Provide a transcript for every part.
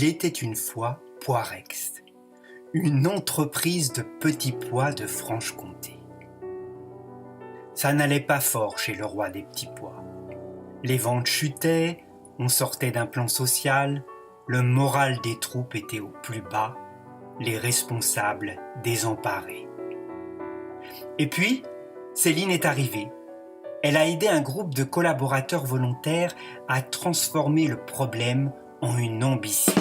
Il était une fois Poirex, une entreprise de petits pois de Franche-Comté. Ça n'allait pas fort chez le roi des petits pois. Les ventes chutaient, on sortait d'un plan social, le moral des troupes était au plus bas, les responsables désemparés. Et puis, Céline est arrivée. Elle a aidé un groupe de collaborateurs volontaires à transformer le problème en une ambition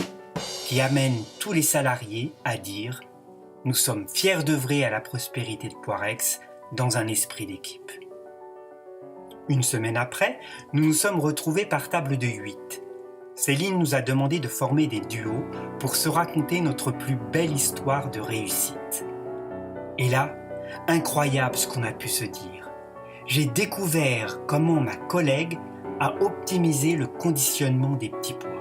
qui amène tous les salariés à dire « Nous sommes fiers d'œuvrer à la prospérité de Poirex dans un esprit d'équipe ». Une semaine après, nous nous sommes retrouvés par table de 8. Céline nous a demandé de former des duos pour se raconter notre plus belle histoire de réussite. Et là, incroyable ce qu'on a pu se dire. J'ai découvert comment ma collègue a optimisé le conditionnement des petits pois.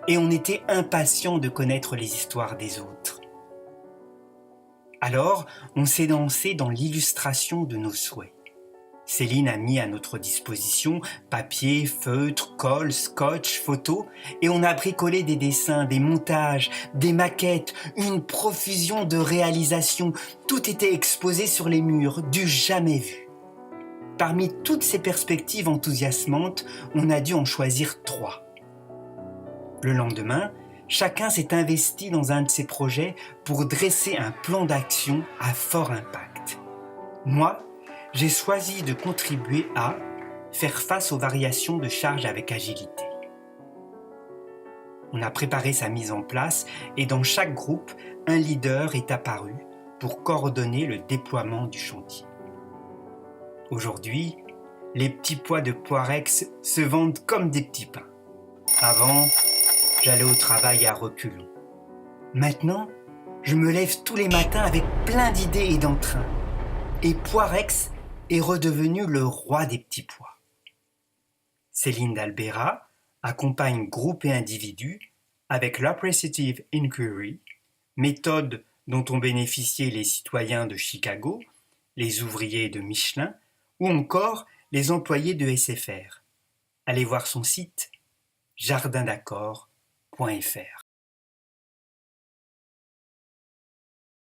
Et on était impatients de connaître les histoires des autres. Alors, on s'est lancé dans l'illustration de nos souhaits. Céline a mis à notre disposition papier, feutre, colle, scotch, photos, et on a bricolé des dessins, des montages, des maquettes, une profusion de réalisations. Tout était exposé sur les murs, du jamais vu. Parmi toutes ces perspectives enthousiasmantes, on a dû en choisir 3. Le lendemain, chacun s'est investi dans un de ces projets pour dresser un plan d'action à fort impact. Moi, j'ai choisi de contribuer à faire face aux variations de charge avec agilité. On a préparé sa mise en place et dans chaque groupe, un leader est apparu pour coordonner le déploiement du chantier. Aujourd'hui, les petits pois de Poirex se vendent comme des petits pains. Avant, j'allais au travail à reculons. Maintenant, je me lève tous les matins avec plein d'idées et d'entrain. Et Poirex est redevenu le roi des petits pois. Céline d'Albera accompagne groupes et individus avec l'Appreciative Inquiry, méthode dont ont bénéficié les citoyens de Chicago, les ouvriers de Michelin ou encore les employés de SFR. Allez voir son site jardindaccord.fr.